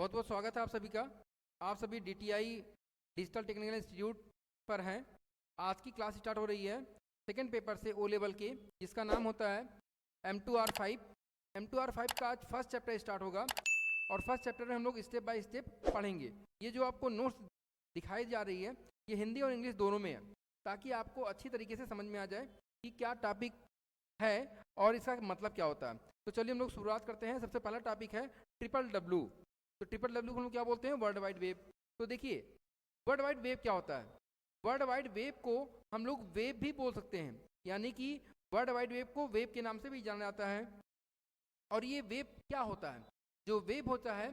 बहुत बहुत स्वागत है आप सभी का। आप सभी DTI डिजिटल टेक्निकल इंस्टीट्यूट पर हैं। आज की क्लास स्टार्ट हो रही है सेकेंड पेपर से ओ लेवल के, जिसका नाम होता है M2R5। M2R5 का आज फर्स्ट चैप्टर स्टार्ट होगा और फर्स्ट चैप्टर में हम लोग स्टेप बाय स्टेप पढ़ेंगे। ये जो आपको नोट्स दिखाई जा रही है ये हिंदी और इंग्लिश दोनों में है, ताकि आपको अच्छी तरीके से समझ में आ जाए कि क्या टॉपिक है और इसका मतलब क्या होता है। तो चलिए हम लोग शुरुआत करते हैं। सबसे पहला टॉपिक है WWW। तो WWW को हम क्या बोलते हैं? World wide web. तो देखिए वर्ल्ड वाइड वेब क्या होता है। वर्ल्ड वाइड वेब को हम लोग वेब भी बोल सकते हैं, यानी कि वर्ल्ड वाइड वेब को वेब के नाम से भी जाना जाता है। और ये वेब क्या होता है? जो वेब होता है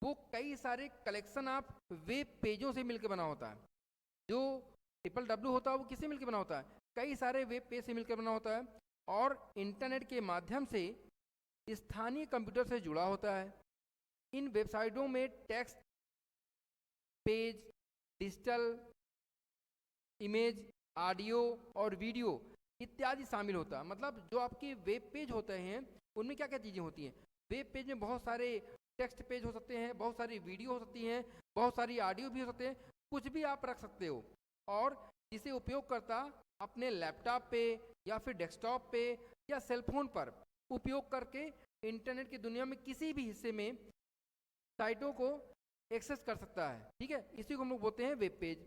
वो कई सारे कलेक्शन ऑफ वेब पेजों से मिलकर बना होता है। जो WWW होता है वो किससे मिलकर बना होता है? कई सारे वेब पेज से मिलकर बना होता है और इंटरनेट के माध्यम से स्थानीय कंप्यूटर से जुड़ा होता है। इन वेबसाइटों में text, page, digital image, audio और वीडियो इत्यादि शामिल होता है। मतलब जो आपके वेब पेज होते हैं उनमें क्या क्या चीज़ें होती हैं। वेब पेज में बहुत सारे टेक्स्ट पेज हो सकते हैं, बहुत सारी वीडियो हो सकती हैं, बहुत सारी ऑडियो भी हो सकते हैं, कुछ भी आप रख सकते हो। और जिसे उपयोगकर्ता अपने लैपटॉप पे या फिर डेस्कटॉप पे या सेलफोन पर उपयोग करके इंटरनेट की दुनिया में किसी भी हिस्से में साइटों को एक्सेस कर सकता है। ठीक है, इसी को हम लोग बोलते हैं वेब पेज।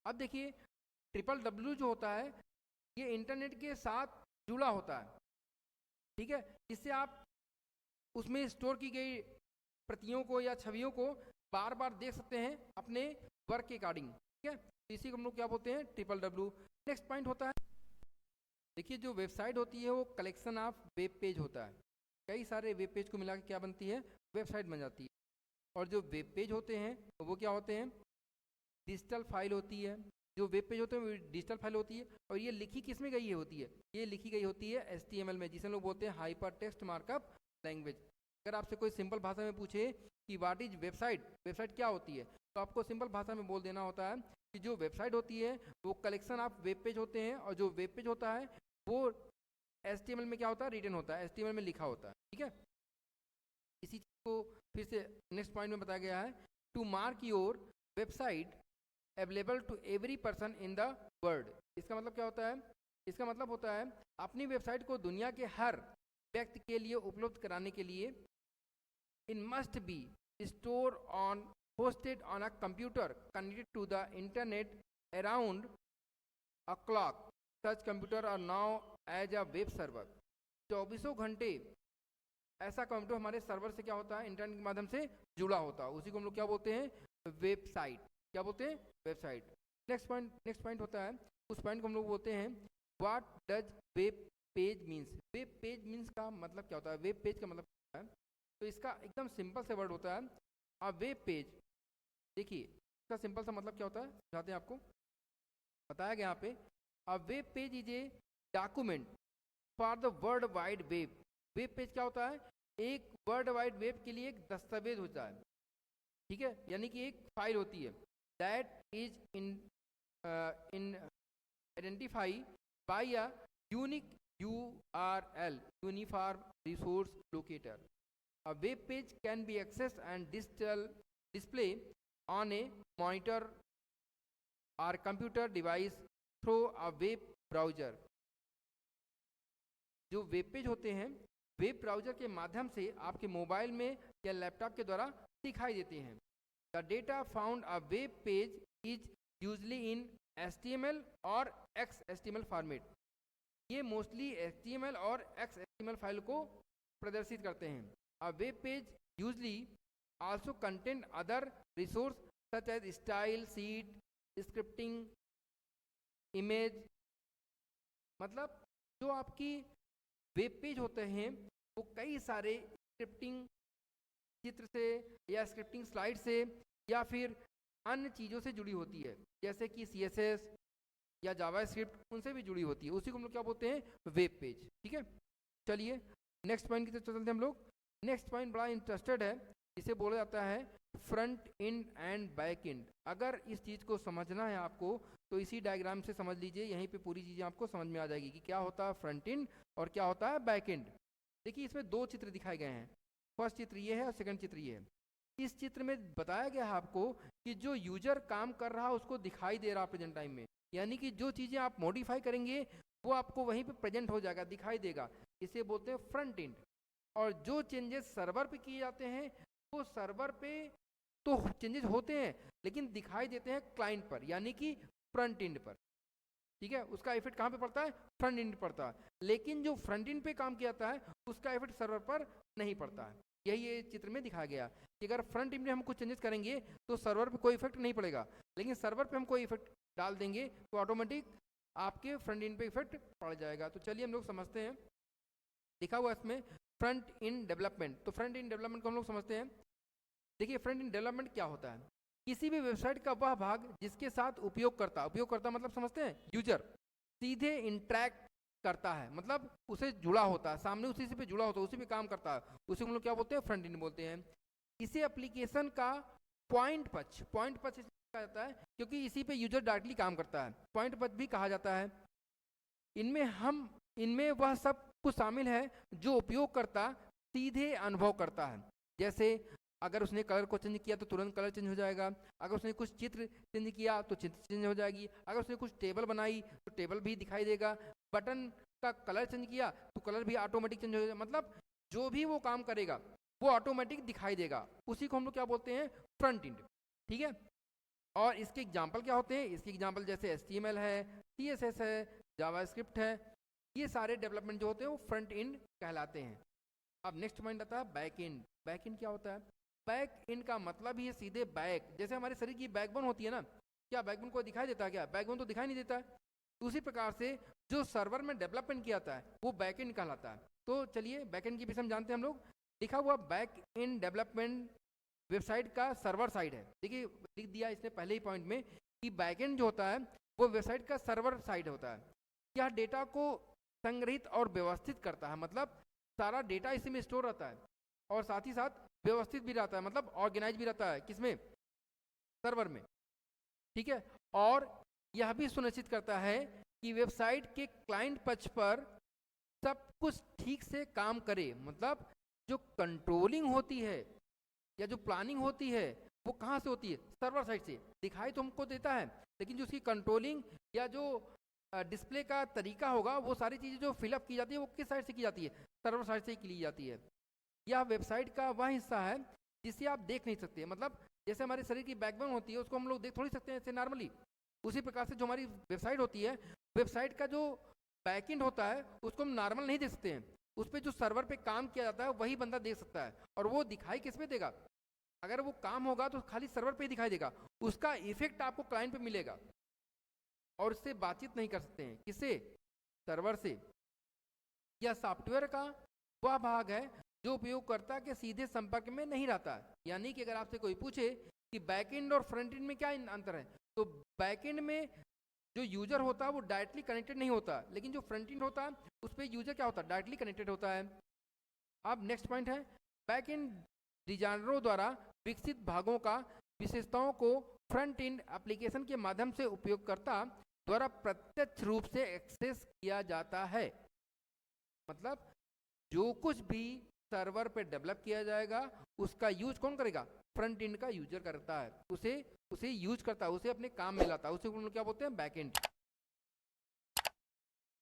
अब देखिए WWW जो होता है ये इंटरनेट के साथ जुड़ा होता है। ठीक है, इससे आप उसमें स्टोर की गई प्रतियों को या छवियों को बार बार देख सकते हैं अपने वर्क के अकॉर्डिंग। ठीक है, तो इसी को हम लोग क्या बोलते हैं? WWW। नेक्स्ट पॉइंट होता है, देखिए जो वेबसाइट होती है वो कलेक्शन ऑफ वेब पेज होता है। कई सारे वेब पेज को मिला के क्या बनती है? वेबसाइट बन जाती है। और जो वेब पेज होते हैं वो क्या होते हैं? डिजिटल फाइल होती है। जो वेब पेज होते हैं वो डिजिटल फाइल होती है। और ये लिखी किस में गई होती है? ये लिखी गई होती है HTML में, जिसे लोग बोलते हैं हाइपर टेक्स्ट मार्कअप लैंग्वेज। अगर आपसे कोई सिंपल भाषा में पूछे कि व्हाट इज वेबसाइट, वेबसाइट क्या होती है, तो आपको सिंपल भाषा में बोल देना होता है कि जो वेबसाइट होती है वो कलेक्शन ऑफ वेब पेज होते हैं, और जो वेब पेज होता है वो HTML में क्या होता है? रिटन होता है, HTML में लिखा होता है। ठीक है, इसी चीज़ को फिर से नेक्स्ट पॉइंट में बताया गया है, to mark your website available to every person in the world. इसका मतलब क्या होता है? इसका मतलब होता है अपनी वेबसाइट को दुनिया के हर व्यक्ति के लिए उपलब्ध कराने के लिए इन must be store on hosted on a computer connected to the internet around a clock. Such computer are now as a web server. 24 घंटे ऐसा कंप्यूटर हमारे सर्वर से क्या होता है? इंटरनेट के माध्यम से जुड़ा होता है। उसी को हम लोग क्या बोलते हैं? वेबसाइट। क्या बोलते हैं? वेबसाइट। नेक्स्ट पॉइंट होता है, उस पॉइंट को हम लोग बोलते हैं what does web page means. Web page means का मतलब क्या होता है? वेब पेज का मतलब क्या है? तो इसका एकदम सिंपल से वर्ड होता है अ वेब पेज। देखिए इसका सिंपल सा मतलब क्या होता है, समझाते हैं आपको। बताया गया यहाँ पे, a web page is a document for the world wide web. Web page क्या होता है? एक वर्ल्ड वाइड वेब के लिए एक दस्तावेज होता है। ठीक है, यानी कि एक फाइल होती है that is in identify bye a unique URL, uniform resource locator. A web page can be accessed and digital display on a monitor or computer device through a web browser. जो web page होते हैं web browser के माध्यम से आपके mobile में या laptop के द्वारा दिखाई देते हैं। The data found a web page is usually in HTML और XHTML फॉर्मेट। ये मोस्टली HTML और XHTML फाइल को प्रदर्शित करते हैं। A web page usually also contain other resources such as style sheet, scripting, image। मतलब जो आपकी वेब पेज होते हैं वो कई सारे स्क्रिप्टिंग चित्र से या स्क्रिप्टिंग स्लाइड से या फिर अन्य चीज़ों से जुड़ी होती है, जैसे कि CSS या जावास्क्रिप्ट उनसे भी जुड़ी होती है। उसी को हम लोग क्या बोलते हैं? Web page. ठीक है, चलिए नेक्स्ट पॉइंट की तरफ चलते हैं हम लोग। नेक्स्ट पॉइंट बड़ा इंटरेस्टेड है, इसे बोला जाता है front end and back and. अगर इस चीज़ को समझना है आपको तो इसी डायग्राम से समझ लीजिए, यहीं पे पूरी चीज़ें आपको समझ में आ जाएगी कि क्या होता है फ्रंट एंड और क्या होता है बैक एंड। देखिए इसमें दो चित्र दिखाए गए हैं। फर्स्ट चित्र ये है और सेकंड चित्र ये है। इस चित्र में बताया गया है आपको कि जो यूजर काम कर रहा है उसको दिखाई दे रहा प्रेजेंट टाइम में, यानी कि जो चीज़ें आप मॉडिफाई करेंगे वो आपको वहीं पे प्रेजेंट हो जाएगा, दिखाई देगा। इसे बोलते हैं फ्रंट एंड। और जो चेंजेस सर्वर पे किए जाते हैं वो सर्वर पे तो चेंजेस होते हैं लेकिन दिखाई देते हैं क्लाइंट पर, यानी कि फ्रंट एंड पर। ठीक है, उसका इफेक्ट कहाँ पे पड़ता है? फ्रंट एंड पड़ता है। लेकिन जो फ्रंट एंड पे काम किया जाता है उसका इफेक्ट सर्वर पर नहीं पड़ता है। यही ये चित्र में दिखाया गया कि अगर फ्रंट एंड में हम कुछ चेंजेस करेंगे तो सर्वर पे कोई इफेक्ट नहीं पड़ेगा, लेकिन सर्वर पे हम कोई इफेक्ट डाल देंगे तो ऑटोमेटिक आपके फ्रंट एंड पे इफेक्ट पड़ जाएगा। तो चलिए हम लोग समझते हैं। लिखा हुआ इसमें फ्रंट एंड डेवलपमेंट। तो फ्रंट एंड डेवलपमेंट को हम लोग समझते हैं। देखिए फ्रंट एंड डेवलपमेंट क्या होता है? किसी भी वेबसाइट का वह भाग जिसके साथ उपयोगकर्ता मतलब समझते हैं यूजर सीधे इंटरेक्ट करता है, मतलब उसे जुड़ा होता है, सामने उसी से पे जुड़ा होता है, उसी पे काम करता है, उसे हम लोग क्या बोलते हैं? फ्रंट एंड बोलते हैं। इसे एप्लीकेशन का पॉइंट पक्ष कहा जाता है क्योंकि इसी पे यूजर डायरेक्टली काम करता है, पॉइंट पक्ष भी कहा जाता है। इनमें वह सब कुछ शामिल है जो उपयोगकर्ता सीधे अनुभव करता है। जैसे अगर उसने कलर को चेंज किया तो तुरंत कलर चेंज हो जाएगा, अगर उसने कुछ चित्र चेंज किया तो चित्र चेंज हो जाएगी, अगर उसने कुछ टेबल बनाई तो टेबल भी दिखाई देगा, बटन का कलर चेंज किया तो कलर भी ऑटोमेटिक चेंज हो जाएगा। मतलब जो भी वो काम करेगा वो ऑटोमेटिक दिखाई देगा, उसी को हम लोग क्या बोलते हैं? Front end. ठीक है, और इसके एग्जाम्पल क्या होते हैं? इसके एग्जाम्पल जैसे HTML है, CSS है, जावास्क्रिप्ट है, ये सारे डेवलपमेंट जो होते हैं वो फ्रंट एंड कहलाते हैं। अब नेक्स्ट पॉइंट आता है बैक एंड। बैक एंड क्या होता है? बैक एंड का मतलब ही है सीधे बैक, जैसे हमारे शरीर की बैकबोन होती है ना, क्या बैकबोन को दिखाई देता है? क्या बैकबोन तो दिखाई नहीं देता है। उसी प्रकार से जो सर्वर में डेवलपमेंट किया जाता है वो बैक एंड कहलाता है। तो चलिए बैक एंड की विषय में जानते हैं हम लोग। लिखा हुआ बैक एंड डेवलपमेंट वेबसाइट का सर्वर साइड है। देखिए लिख दिया इसने पहले ही पॉइंट में कि बैक एंड जो होता है वो वेबसाइट का सर्वर साइड होता है। यह डेटा को संग्रहित और व्यवस्थित करता है, मतलब सारा डेटा इसी में स्टोर रहता है और साथ ही साथ व्यवस्थित भी रहता है, मतलब ऑर्गेनाइज भी रहता है। किसमें? सर्वर में। ठीक है, और यह भी सुनिश्चित करता है कि वेबसाइट के क्लाइंट पक्ष पर सब कुछ ठीक से काम करे। मतलब जो कंट्रोलिंग होती है या जो प्लानिंग होती है वो कहाँ से होती है? सर्वर साइड से। दिखाई तो हमको देता है लेकिन जो उसकी कंट्रोलिंग या जो डिस्प्ले का तरीका होगा वो सारी चीज़ें जो फिलअप की जाती है वो किस साइड से की जाती है? सर्वर साइड से ही की जाती है। यह वेबसाइट का वह हिस्सा है जिसे आप देख नहीं सकते। मतलब जैसे हमारे शरीर की बैकबोन होती है उसको हम लोग देख थोड़ी सकते हैं ऐसे नॉर्मली, उसी प्रकार से जो हमारी वेबसाइट होती है, वेबसाइट का जो बैकएंड होता है उसको हम नॉर्मल नहीं देख सकते हैं। उस पर जो सर्वर पे काम किया जाता है वही बंदा देख सकता है, और वो दिखाई किस पे देगा? अगर वो काम होगा तो खाली सर्वर पे ही दिखाई देगा, उसका इफेक्ट आपको क्लाइंट पे मिलेगा और उससे बातचीत नहीं कर सकते हैं। किससे? सर्वर से। यह सॉफ्टवेयर का वह भाग है जो उपयोगकर्ता के सीधे संपर्क में नहीं रहता है। यानी कि अगर आपसे कोई पूछे कि बैकएंड और फ्रंट एंड में क्या अंतर है, तो बैकएंड में जो यूजर होता है वो डायरेक्टली कनेक्टेड नहीं होता, लेकिन जो फ्रंट एंड होता है उस पर यूजर क्या होता है? डायरेक्टली कनेक्टेड होता है। अब नेक्स्ट पॉइंट है बैकएंड डिजाइनरों द्वारा विकसित भागों का विशेषताओं को फ्रंट एंड एप्लीकेशन के माध्यम से उपयोगकर्ता द्वारा प्रत्यक्ष रूप से एक्सेस किया जाता है। मतलब जो कुछ भी सर्वर पे डेवलप किया जाएगा उसका यूज कौन करेगा? फ्रंट एंड का यूजर करता है, उसे यूज करता है, उसे अपने काम में लाता है, उसे हम लोग क्या बोलते हैं? Back and.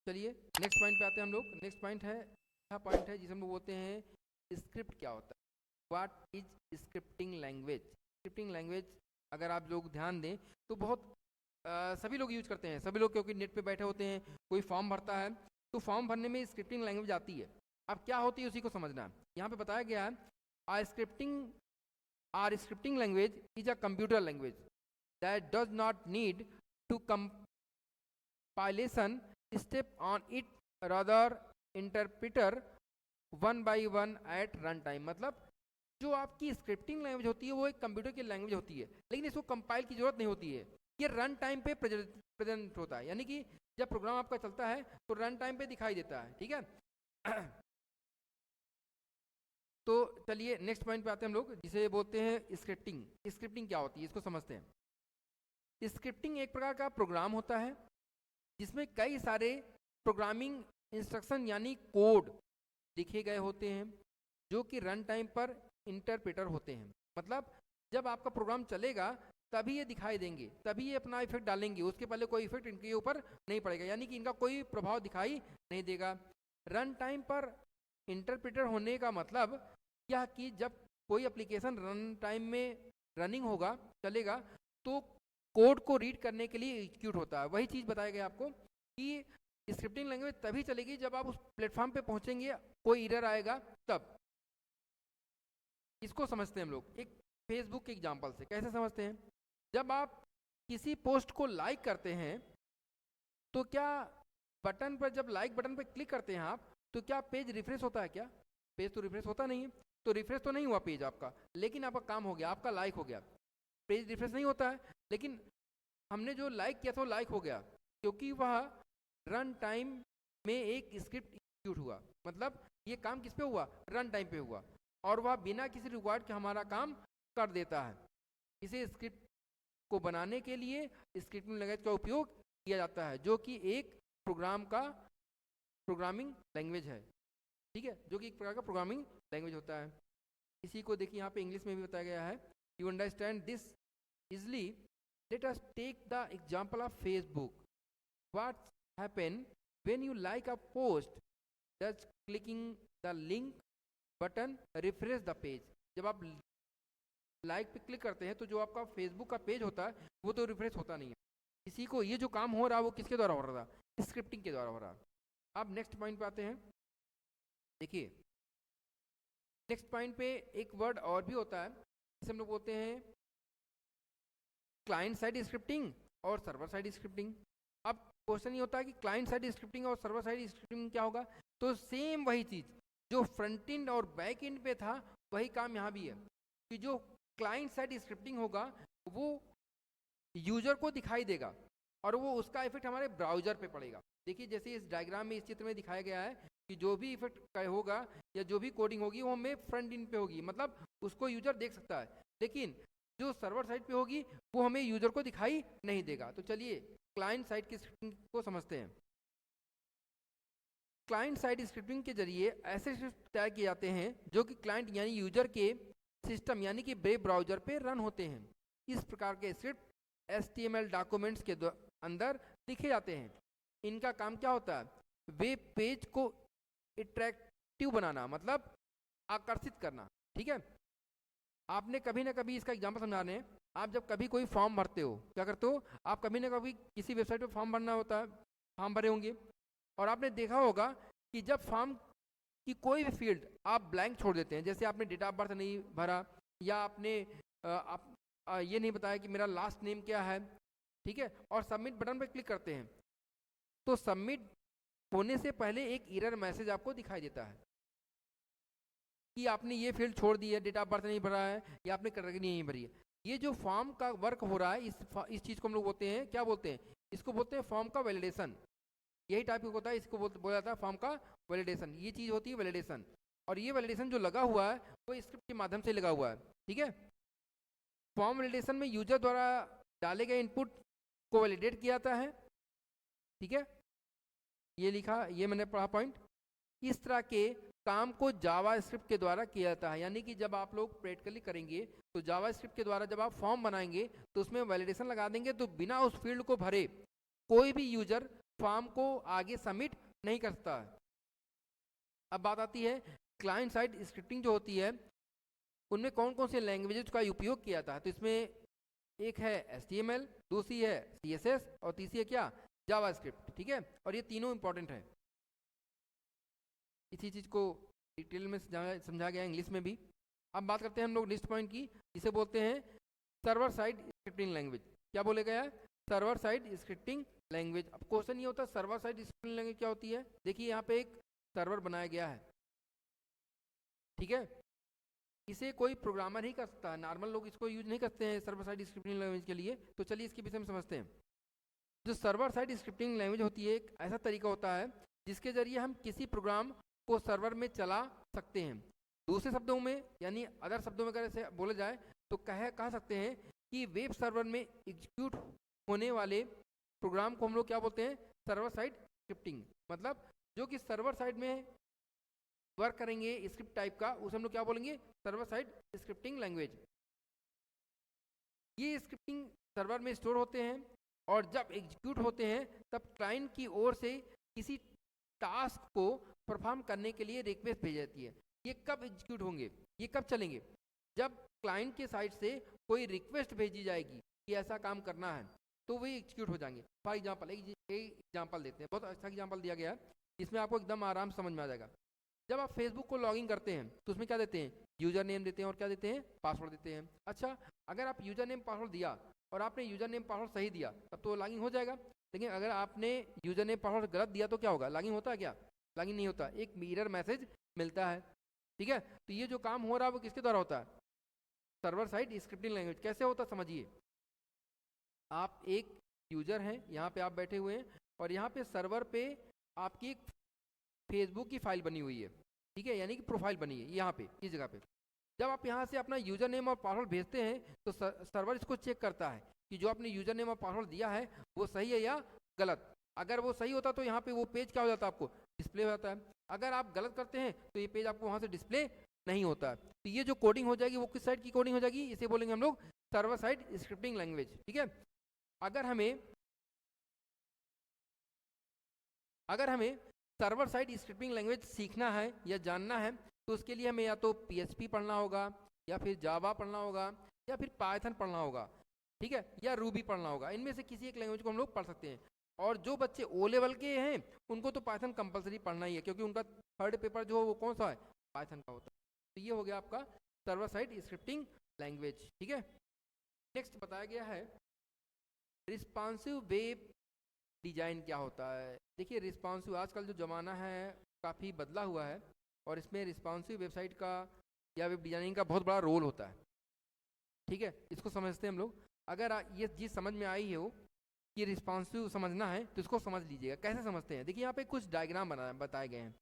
चलिए नेक्स्ट पॉइंट पे आते हैं हम लोग। नेक्स्ट पॉइंट है जिसे हम लोग बोलते हैं स्क्रिप्ट क्या होता है। What is scripting language? Scripting language अगर आप लोग ध्यान दें तो बहुत सभी लोग यूज करते हैं, सभी लोग, क्योंकि नेट पे बैठे होते हैं, कोई फॉर्म भरता है तो फॉर्म भरने में स्क्रिप्टिंग लैंग्वेज आती है। अब क्या होती है उसी को समझना है। यहाँ पे बताया गया है scripting language is a computer language that does not need to compilation step on it rather interpreter one by one at run time। मतलब जो आपकी स्क्रिप्टिंग लैंग्वेज होती है वो एक कंप्यूटर की लैंग्वेज होती है, लेकिन इसको कंपाइल की जरूरत नहीं होती है, ये रन टाइम पे प्रेजेंट होता है। यानी कि जब प्रोग्राम आपका चलता है तो रन टाइम पे दिखाई देता है। ठीक है तो चलिए नेक्स्ट पॉइंट पे आते हैं हम लोग, जिसे बोलते हैं स्क्रिप्टिंग। स्क्रिप्टिंग क्या होती है इसको समझते हैं। स्क्रिप्टिंग एक प्रकार का प्रोग्राम होता है जिसमें कई सारे प्रोग्रामिंग इंस्ट्रक्शन यानी कोड लिखे गए होते हैं जो कि रन टाइम पर इंटरप्रेटर होते हैं। मतलब जब आपका प्रोग्राम चलेगा तभी ये दिखाई देंगे, तभी ये अपना इफेक्ट डालेंगे, उसके पहले कोई इफेक्ट इनके ऊपर नहीं पड़ेगा, यानी कि इनका कोई प्रभाव दिखाई नहीं देगा। रन टाइम पर इंटरप्रेटर होने का मतलब यह कि जब कोई एप्लीकेशन रन टाइम में रनिंग होगा, चलेगा, तो कोड को रीड करने के लिए एग्जीक्यूट होता है। वही चीज़ बताया गया आपको कि स्क्रिप्टिंग लैंग्वेज तभी चलेगी जब आप उस प्लेटफॉर्म पे पहुंचेंगे, कोई एरर आएगा तब। इसको समझते हैं हम लोग एक फेसबुक के एग्जांपल से। कैसे समझते हैं? जब आप किसी पोस्ट को लाइक करते हैं तो क्या बटन पर, जब लाइक बटन पर क्लिक करते हैं आप, तो क्या पेज रिफ्रेश होता है? क्या पेज तो रिफ्रेश होता नहीं है। तो रिफ्रेश तो नहीं हुआ पेज आपका, लेकिन आपका काम हो गया, आपका लाइक हो गया। पेज रिफ्रेश नहीं होता है, लेकिन हमने जो लाइक किया था वो लाइक हो गया, क्योंकि वह रन टाइम में एक स्क्रिप्ट एग्जीक्यूट हुआ। मतलब ये काम किस पे हुआ? रन टाइम पे हुआ, और वह बिना किसी रिक्वायर्ड के हमारा काम कर देता है। इसे स्क्रिप्ट को बनाने के लिए स्क्रिप्टिंग लैंग्वेज का उपयोग किया जाता है, जो कि एक प्रोग्रामिंग लैंग्वेज है। ठीक है, जो कि एक प्रकार का प्रोग्रामिंग लैंग्वेज होता है। इसी को देखिए यहाँ पे इंग्लिश में भी बताया गया है। You understand this easily, let us take the example of Facebook. What happen when you like a post? Just clicking the link button refresh the page. जब आप लाइक पे क्लिक करते हैं तो जो आपका फेसबुक का पेज होता है वो तो रिफ्रेश होता नहीं है। इसी को, ये जो काम हो रहा है वो किसके द्वारा हो रहा था? स्क्रिप्टिंग के द्वारा हो रहा है। अब नेक्स्ट पॉइंट पे आते हैं। देखिए नेक्स्ट पॉइंट पे एक वर्ड और भी होता है, जिसे हम लोग बोलते हैं क्लाइंट साइड स्क्रिप्टिंग और सर्वर साइड स्क्रिप्टिंग। अब क्वेश्चन ये होता है कि क्लाइंट साइड स्क्रिप्टिंग और सर्वर साइड स्क्रिप्टिंग क्या होगा? तो सेम वही चीज जो फ्रंट एंड और बैक एंड पे था, वही काम यहाँ भी है कि जो क्लाइंट साइड स्क्रिप्टिंग होगा वो यूजर को दिखाई देगा और वो उसका इफेक्ट हमारे ब्राउजर पे पड़ेगा। देखिए जैसे इस डायग्राम में, इस चित्र में दिखाया गया है कि जो भी इफेक्ट होगा या जो भी कोडिंग होगी वो हमें फ्रंट एंड पे होगी, मतलब उसको यूजर देख सकता है, लेकिन जो सर्वर साइड पे होगी वो हमें यूजर को दिखाई नहीं देगा। तो चलिए क्लाइंट साइड की स्क्रिप्टिंग को समझते हैं। क्लाइंट साइड स्क्रिप्टिंग के जरिए ऐसे स्क्रिप्ट तैयार किए जाते हैं जो कि क्लाइंट यानी यूजर के सिस्टम यानी कि वेब ब्राउजर पे रन होते हैं। इस प्रकार के स्क्रिप्ट HTML डॉक्यूमेंट्स के अंदर लिखे जाते हैं। इनका काम क्या होता है? वेब पेज को अट्रैक्टिव बनाना, मतलब आकर्षित करना। ठीक है, आपने कभी ना कभी, इसका एग्जांपल समझा रहे हैं, आप जब कभी कोई फॉर्म भरते हो, क्या करते हो आप? कभी ना कभी किसी वेबसाइट पे फॉर्म भरना होता है, फॉर्म भरे होंगे, और आपने देखा होगा कि जब फॉर्म कि कोई भी फील्ड आप ब्लैंक छोड़ देते हैं, जैसे आपने डेट ऑफ बर्थ नहीं भरा, या आपने ये नहीं बताया कि मेरा लास्ट नेम क्या है, ठीक है, और सबमिट बटन पर क्लिक करते हैं, तो सबमिट होने से पहले एक एरर मैसेज आपको दिखाई देता है कि आपने ये फील्ड छोड़ दी है, डेट ऑफ बर्थ नहीं भरा है, या आपने कैटेगरी नहीं भरी है। ये जो फॉर्म का वर्क हो रहा है, इस चीज़ को हम लोग बोलते हैं, क्या बोलते हैं? इसको बोलते हैं फॉर्म का वैलिडेशन। यही टाइप होता है, इसको बोला जाता है फॉर्म का वैलिडेशन। ये चीज़ होती है वैलिडेशन, और ये वैलिडेशन जो लगा हुआ है वो स्क्रिप्ट के माध्यम से लगा हुआ है। ठीक है, फॉर्म वैलिडेशन में यूजर द्वारा डाले गए इनपुट को वैलिडेट किया जाता है। ठीक है, ये लिखा, ये मैंने पढ़ा पॉइंट। इस तरह के काम को जावा स्क्रिप्ट के द्वारा किया जाता है, यानी कि जब आप लोग प्रैक्टिकली करेंगे तो जावा स्क्रिप्ट के द्वारा जब आप फॉर्म बनाएंगे तो उसमें वैलिडेशन लगा देंगे, तो बिना उस फील्ड को भरे कोई भी यूजर फॉर्म को आगे सबमिट नहीं कर सकता है। अब बात आती है क्लाइंट साइड स्क्रिप्टिंग जो होती है उनमें कौन कौन से लैंग्वेजेस का उपयोग किया जाता है। तो इसमें एक है HTML, दूसरी है CSS, और तीसरी है क्या? जावास्क्रिप्ट। ठीक है, और ये तीनों इंपॉर्टेंट है। इसी चीज़ को डिटेल में समझा गया इंग्लिश में भी। अब बात करते हैं हम लोग नेक्स्ट पॉइंट की, जिसे बोलते हैं सर्वर साइड स्क्रिप्टिंग लैंग्वेज। क्या बोले गया? Server side scripting language. अब क्वेश्चन ये होता है सर्वर साइड स्क्रिप्टिंग लैंग्वेज क्या होती है। देखिए यहाँ पे एक सर्वर बनाया गया है, ठीक है, इसे कोई प्रोग्रामर ही कर सकता है, नॉर्मल लोग इसको यूज नहीं करते हैं सर्वर साइड स्क्रिप्टिंग लैंग्वेज के लिए। तो चलिए इसके विषय में समझते हैं। जो सर्वर साइड स्क्रिप्टिंग लैंग्वेज होती है, एक ऐसा तरीका होता है जिसके जरिए हम किसी प्रोग्राम को सर्वर में चला सकते हैं। दूसरे शब्दों में, यानी अदर शब्दों में अगर ऐसे बोला जाए तो कह सकते हैं कि वेब सर्वर में एग्जीक्यूट होने वाले प्रोग्राम को हम लोग क्या बोलते हैं? Server side scripting. मतलब जो कि सर्वर साइड में वर्क करेंगे स्क्रिप्ट टाइप का, उसे हम लोग क्या बोलेंगे, सर्वर साइड स्क्रिप्टिंग लैंग्वेज। ये स्क्रिप्टिंग सर्वर में स्टोर होते हैं और जब एग्जीक्यूट होते हैं तब क्लाइंट की ओर से किसी टास्क को परफॉर्म करने के लिए रिक्वेस्ट भेजी जाती है। ये कब एग्जीक्यूट होंगे, ये कब चलेंगे, जब क्लाइंट के साइड से कोई रिक्वेस्ट भेजी जाएगी कि ऐसा काम करना है, तो वही एग्जीक्यूट हो जाएंगे। फॉर एग्जाम्पल एक एग्जाम्पल देते हैं, बहुत अच्छा एग्जाम्पल दिया गया है, इसमें आपको एकदम आराम से समझ में आ जाएगा। जब आप फेसबुक को लॉगिन करते हैं तो उसमें क्या देते हैं, यूजर नेम देते हैं और क्या देते हैं, पासवर्ड देते हैं। अच्छा, अगर आप यूजर नेम पासवर्ड दिया और आपने यूजर नेम पासवर्ड सही दिया तब तो लॉगिन हो जाएगा, लेकिन अगर आपने यूजर नेम पासवर्ड गलत दिया तो क्या होगा, लॉगिन होता है क्या, लॉगिन नहीं होता, एक मिरर मैसेज मिलता है। ठीक है, तो ये जो काम हो रहा है वो किसके द्वारा होता है, सर्वर साइड स्क्रिप्टिंग लैंग्वेज। कैसे होता है समझिए, आप एक यूजर हैं, यहाँ पे आप बैठे हुए हैं और यहाँ पे सर्वर पे आपकी एक फेसबुक की फाइल बनी हुई है, ठीक है, यानी कि प्रोफाइल बनी है यहाँ पे इस जगह पे। जब आप यहाँ से अपना यूजर नेम और पासवर्ड भेजते हैं तो सर्वर इसको चेक करता है कि जो आपने यूजर नेम और पासवर्ड दिया है वो सही है या गलत। अगर वो सही होता तो यहाँ पे वो पेज क्या हो जाता है, आपको डिस्प्ले हो जाता है। अगर आप गलत करते हैं तो ये पेज आपको वहाँ से डिस्प्ले नहीं होता है। तो ये जो कोडिंग हो जाएगी वो किस साइड की कोडिंग हो जाएगी, इसे बोलेंगे हम लोग सर्वर साइड स्क्रिप्टिंग लैंग्वेज। ठीक है, अगर हमें सर्वर साइड स्क्रिप्टिंग लैंग्वेज सीखना है या जानना है तो उसके लिए हमें या तो PHP पढ़ना होगा या फिर जावा पढ़ना होगा या फिर पाइथन पढ़ना होगा, ठीक है, या रूबी पढ़ना होगा। इनमें से किसी एक लैंग्वेज को हम लोग पढ़ सकते हैं। और जो बच्चे O लेवल के हैं उनको तो पाइथन कंपलसरी पढ़ना ही है, क्योंकि उनका थर्ड पेपर जो वो कौन सा है, पाइथन का होता है। तो ये हो गया आपका सर्वर साइड स्क्रिप्टिंग लैंग्वेज। ठीक है, नेक्स्ट बताया गया है रिस्पॉन्सिव वेब डिजाइन क्या होता है। देखिए रिस्पॉन्सिव, आजकल जो ज़माना है काफ़ी बदला हुआ है और इसमें रिस्पॉन्सिव वेबसाइट का या वेब डिजाइनिंग का बहुत बड़ा रोल होता है। ठीक है, इसको समझते हैं हम लोग। अगर ये चीज़ समझ में आई हो कि रिस्पॉन्सिव समझना है तो इसको समझ लीजिएगा। कैसे समझते हैं, देखिए यहाँ पे कुछ डायग्राम बताए गए हैं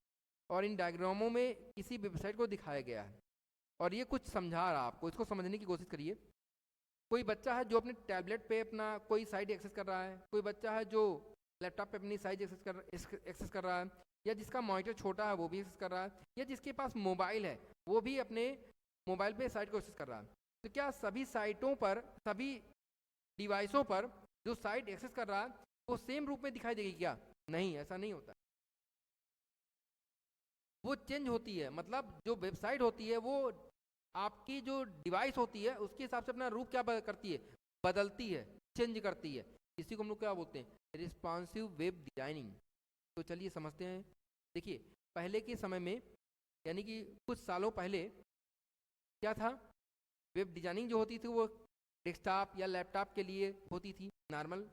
और इन डायग्रामों में किसी वेबसाइट को दिखाया गया है और ये कुछ समझा रहा है आपको, इसको समझने की कोशिश करिए। कोई बच्चा है जो अपने टैबलेट पे अपना कोई साइट एक्सेस कर रहा है, कोई बच्चा है जो लैपटॉप पे अपनी साइट एक्सेस कर रहा है, या जिसका मॉनिटर छोटा है वो भी एक्सेस कर रहा है, या जिसके पास मोबाइल है वो भी अपने मोबाइल पे साइट को एक्सेस कर रहा है। तो क्या सभी साइटों पर, सभी डिवाइसों पर जो साइट एक्सेस कर रहा है वो सेम रूप में दिखाई देगी क्या, नहीं, ऐसा नहीं होता। वो चेंज होती है, मतलब जो वेबसाइट होती है वो आपकी जो डिवाइस होती है उसके हिसाब से अपना रूप क्या करती है, बदलती है, चेंज करती है। इसी को हम लोग क्या बोलते हैं, रिस्पॉन्सिव वेब डिजाइनिंग। तो चलिए समझते हैं। देखिए पहले के समय में, यानी कि कुछ सालों पहले क्या था, वेब डिजाइनिंग जो होती थी वो डेस्कटॉप या लैपटॉप के लिए होती थी, नॉर्मल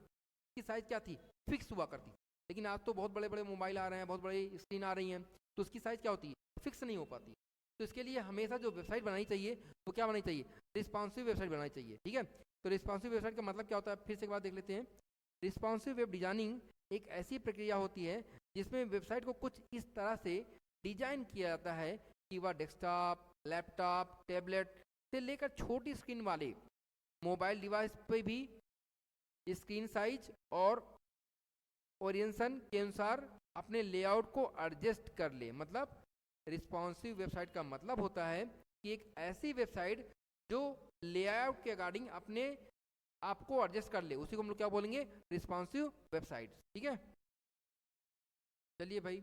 की साइज क्या थी, फिक्स हुआ करती। लेकिन आज तो बहुत बड़े बड़े मोबाइल आ रहे हैं, बहुत बड़ी स्क्रीन आ रही हैं, तो उसकी साइज़ क्या होती है, फिक्स नहीं हो पाती। तो इसके लिए हमेशा जो वेबसाइट बनानी चाहिए वो क्या बनानी चाहिए, रिस्पॉन्सिव वेबसाइट बनानी चाहिए। ठीक है, तो रिस्पॉन्सिव वेबसाइट का मतलब क्या होता है, फिर से एक बार देख लेते हैं। रिस्पॉन्सिव वेब डिजाइनिंग एक ऐसी प्रक्रिया होती है जिसमें वेबसाइट को कुछ इस तरह से डिजाइन किया जाता है कि वह डेस्कटॉप, लैपटॉप, टैबलेट से लेकर छोटी स्क्रीन वाले मोबाइल डिवाइस पे भी स्क्रीन साइज और ओरिएंटेशन के अनुसार अपने लेआउट को एडजस्ट कर ले। मतलब रिस्पॉन्सिव वेबसाइट का मतलब होता है कि एक ऐसी वेबसाइट जो लेआउट के अकॉर्डिंग अपने आपको एडजस्ट कर ले, उसी को हम लोग क्या बोलेंगे, रिस्पॉन्सिव वेबसाइट। ठीक है, चलिए भाई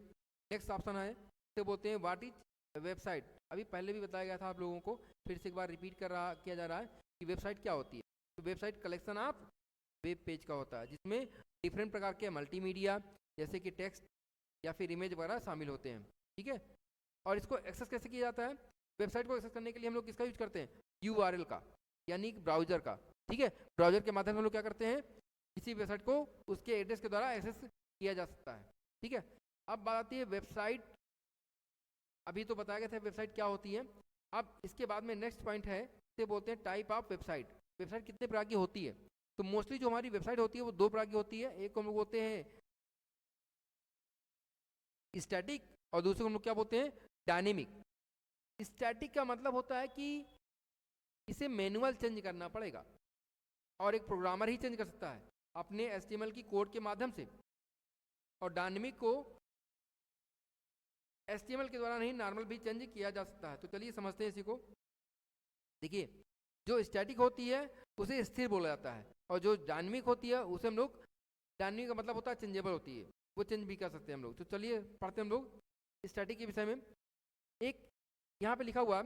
नेक्स्ट ऑप्शन है, इसे बोलते हैं व्हाट इज वेबसाइट। अभी पहले भी बताया गया था आप लोगों को, फिर से एक बार रिपीट किया जा रहा है कि वेबसाइट क्या होती है। तो website collection of web page का होता है जिसमें डिफरेंट प्रकार के मल्टीमीडिया जैसे कि टेक्स्ट या फिर इमेज वगैरह शामिल होते हैं। ठीक है, और इसको एक्सेस कैसे किया जाता है, वेबसाइट को एक्सेस करने के लिए हम लोग किसका यूज करते हैं, URL का, यानी ब्राउजर का। ठीक है, ब्राउजर के माध्यम से हम लोग क्या करते हैं, किसी वेबसाइट को उसके एड्रेस के द्वारा एक्सेस किया जा सकता है। ठीक है, अब बात आती है वेबसाइट। अभी तो बताया गया था वेबसाइट क्या होती है। अब इसके बाद में नेक्स्ट पॉइंट है, इसे बोलते हैं टाइप ऑफ वेबसाइट। वेबसाइट कितने प्रकार की होती है, तो मोस्टली जो हमारी वेबसाइट होती है वो दो प्रकार की होती है। एक को हम लोग बोलते हैं स्टैटिक और दूसरे को हम लोग क्या बोलते हैं, डायनेमिक। स्टैटिक का मतलब होता है कि इसे मैनुअल चेंज करना पड़ेगा और एक प्रोग्रामर ही चेंज कर सकता है अपने HTML की कोड के माध्यम से। और डायनेमिक को HTML के द्वारा नहीं, नॉर्मल भी चेंज किया जा सकता है। तो चलिए समझते हैं इसी को। देखिए, जो स्टैटिक होती है उसे स्थिर बोला जाता है, और जो डायनेमिक होती है उसे हम लोग, डायनेमिक का मतलब होता है चेंजेबल होती है, वो चेंज भी कर सकते हैं हम लोग। तो चलिए पढ़ते हैं हम लोग स्टैटिक के विषय में। एक यहाँ पे लिखा हुआ,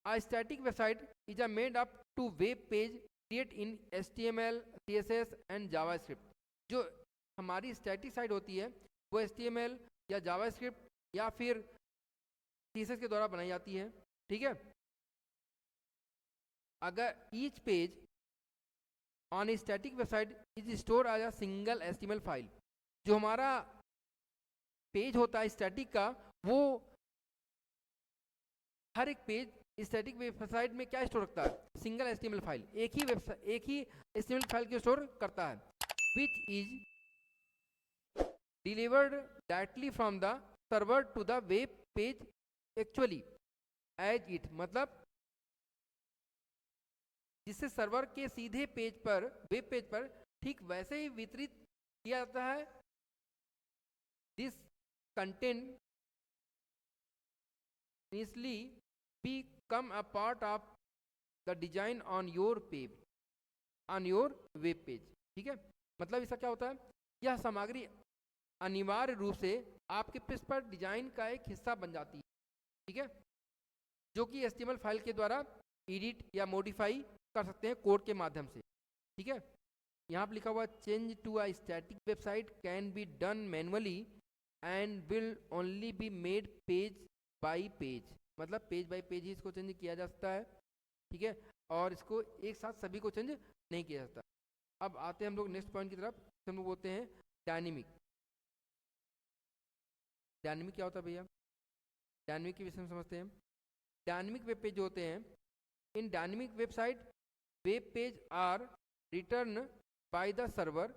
a static website is a made up to web page create in HTML, CSS and JavaScript। जो हमारी स्टैटिक साइट होती है वो HTML या JavaScript या फिर CSS के द्वारा बनाई जाती है, ठीक है। अगर each page on a static website is stored as a single HTML file, जो हमारा पेज होता है स्टैटिक का, वो हर एक पेज स्टैटिक वेबसाइट में क्या स्टोर रखता है, सिंगल HTML फाइल, एक ही HTML फाइल को स्टोर करता है, which is delivered directly from the server to the web page actually as it, मतलब जिससे सर्वर के सीधे पेज पर, वेब पेज पर ठीक वैसे ही वितरित किया जाता है। This content initially become a part of the design on your page, on your web page, ठीक है। मतलब इसका क्या होता है, यह सामग्री अनिवार्य रूप से आपके पृष्ठ पर डिजाइन का एक हिस्सा बन जाती है, ठीक है, जो कि HTML फाइल के द्वारा एडिट या मॉडिफाई कर सकते हैं कोड के माध्यम से, ठीक है। यहाँ पर लिखा हुआ, change to a static website can be done manually and will only be made page by page, मतलब पेज बाय पेज ही इसको चेंज किया जा सकता है, ठीक है, और इसको एक साथ सभी को चेंज नहीं किया जाता। अब आते हैं हम लोग नेक्स्ट पॉइंट की तरफ, हम लोग बोलते हैं डायनेमिक। डायनेमिक क्या होता है भैया, डायनेमिक के विषय में समझते हैं। डायनेमिक वेब पेज जो होते हैं, in dynamic website web page are written by the server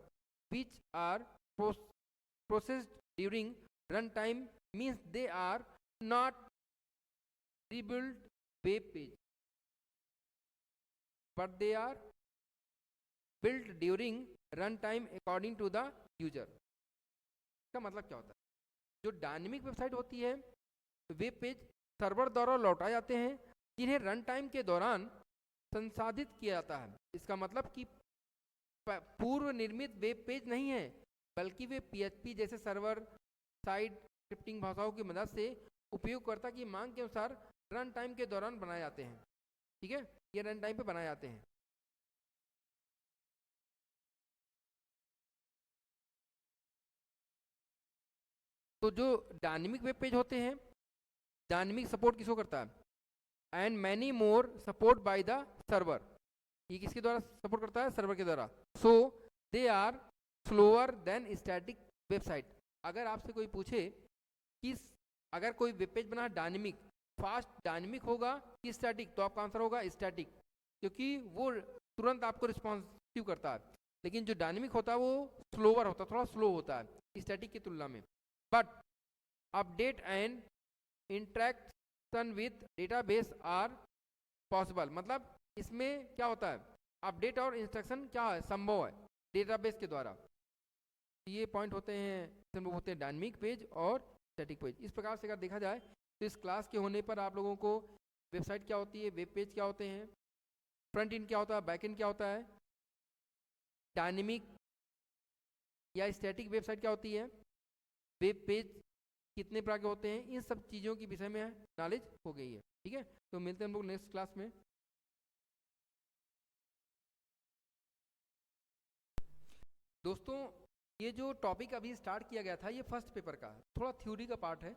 which are processed during run time, means they are not rebuilt web page but they are built during runtime according to the user। इसका मतलब क्या होता है, जो dynamic website होती है, web page server द्वारा लौटाए जाते हैं जिन्हें रन टाइम के दौरान संसाधित किया जाता है। इसका मतलब कि पूर्व निर्मित वेब पेज नहीं है, बल्कि वे PHP जैसे सर्वर साइड स्क्रिप्टिंग भाषाओं की मदद से उपयोगकर्ता की मांग के अनुसार रन टाइम के दौरान बनाए जाते हैं, ठीक है, ये रन टाइम पे बनाए जाते हैं। तो जो डायनेमिक वेब पेज होते हैं, डायनेमिक सपोर्ट किसको करता है, and many more support by the server, ये किसके द्वारा सपोर्ट करता है, सर्वर के द्वारा। So they are slower than static website. अगर आपसे कोई पूछे कि अगर कोई वेब पेज बना डायनेमिक, फास्ट डायनेमिक होगा कि स्टैटिक, तो आपका आंसर होगा स्टैटिक, क्योंकि वो तुरंत आपको रिस्पॉन्सिव करता है। लेकिन जो डायनेमिक होता है वो स्लोअर होता है, थोड़ा स्लो होता है स्टैटिक की तुलना में। But update and interaction with database are possible, मतलब इसमें क्या होता है, अपडेट और इंस्ट्रक्शन क्या है, संभव है डेटाबेस के द्वारा। ये पॉइंट होते हैं, हम लोग होते हैं डायनेमिक पेज और स्टैटिक पेज। इस प्रकार से अगर देखा जाए तो इस क्लास के होने पर आप लोगों को वेबसाइट क्या होती है, वेब पेज क्या होते हैं, फ्रंट एंड क्या होता है, बैक एंड क्या होता है, डायनेमिक या स्टैटिक वेबसाइट क्या होती है, वेब पेज कितने प्रकार के होते हैं, इन सब चीज़ों के विषय में नॉलेज हो गई है, ठीक है। तो मिलते हैं हम लोग नेक्स्ट क्लास में। दोस्तों, ये जो टॉपिक अभी स्टार्ट किया गया था, ये फर्स्ट पेपर का है, थोड़ा थ्योरी का पार्ट है,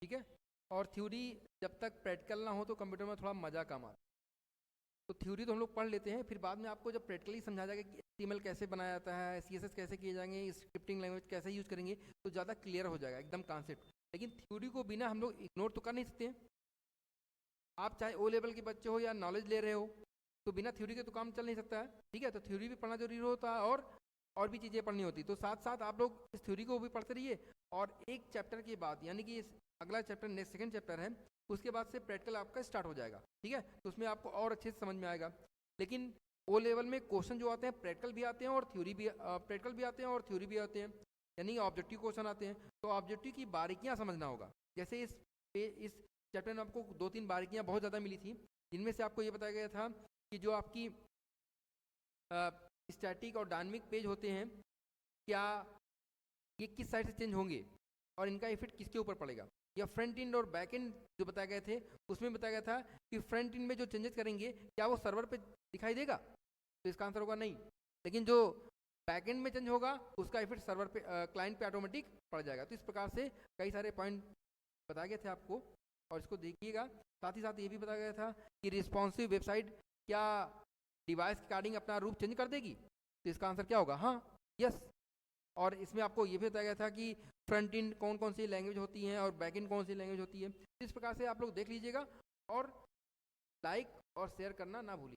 ठीक है। और थ्योरी जब तक प्रैक्टिकल ना हो तो कंप्यूटर में थोड़ा मज़ा कम आता है। तो थ्योरी तो हम लोग पढ़ लेते हैं, फिर बाद में आपको जब प्रैक्टिकली समझा जाएगा कि HTML कैसे बनाया जाता है, CSS कैसे किए जाएंगे, स्क्रिप्टिंग लैंग्वेज कैसे यूज़ करेंगे, तो ज़्यादा क्लियर हो जाएगा एकदम कॉन्सेप्ट। लेकिन थ्योरी को बिना हम लोग इग्नोर तो कर नहीं सकते। आप चाहे O लेवल के बच्चे हो या नॉलेज ले रहे हो, तो बिना थ्योरी के तो काम चल नहीं सकता है, ठीक है। तो थ्योरी भी पढ़ना जरूरी होता है और भी चीज़ें पढ़नी होती। तो साथ साथ आप लोग इस थ्योरी को भी पढ़ते रहिए, और एक चैप्टर के बाद, यानी कि अगला चैप्टर नेक्स्ट सेकंड चैप्टर है, उसके बाद से प्रैक्टिकल आपका स्टार्ट हो जाएगा, ठीक है। तो उसमें आपको और अच्छे से समझ में आएगा। लेकिन O लेवल में क्वेश्चन जो आते हैं प्रैक्टिकल भी आते हैं और थ्योरी भी, प्रैक्टिकल भी आते हैं और थ्योरी भी आते हैं, यानी ऑब्जेक्टिव क्वेश्चन आते हैं। तो ऑब्जेक्टिव की बारीकियाँ समझना होगा। जैसे इस इस चैप्टर में आपको 2-3 बारीकियाँ बहुत ज़्यादा मिली थी, जिनमें से आपको ये बताया गया था कि जो आपकी स्टैटिक और डायनामिक पेज होते हैं, क्या ये किस साइड से चेंज होंगे और इनका इफेक्ट किसके ऊपर पड़ेगा। या फ्रंट एंड और बैक एंड जो बताए गए थे, उसमें बताया गया था कि फ्रंट एंड में जो चेंजेस करेंगे क्या वो सर्वर पे दिखाई देगा, तो इसका आंसर होगा नहीं। लेकिन जो बैक एंड में चेंज होगा उसका इफेक्ट सर्वर पे क्लाइंट पे ऑटोमेटिक पड़ जाएगा। तो इस प्रकार से कई सारे पॉइंट बताए गए थे आपको, और इसको देखिएगा। साथ ही साथ ये भी बताया गया था कि रिस्पॉन्सिव वेबसाइट क्या डिवाइस के अकॉर्डिंग अपना रूप चेंज कर देगी, तो इसका आंसर क्या होगा, हाँ, यस। और इसमें आपको ये भी बताया गया था कि फ्रंट एंड कौन कौन सी लैंग्वेज होती हैं और बैक एंड कौन सी लैंग्वेज होती है। इस प्रकार से आप लोग देख लीजिएगा और लाइक और शेयर करना ना भूलिए।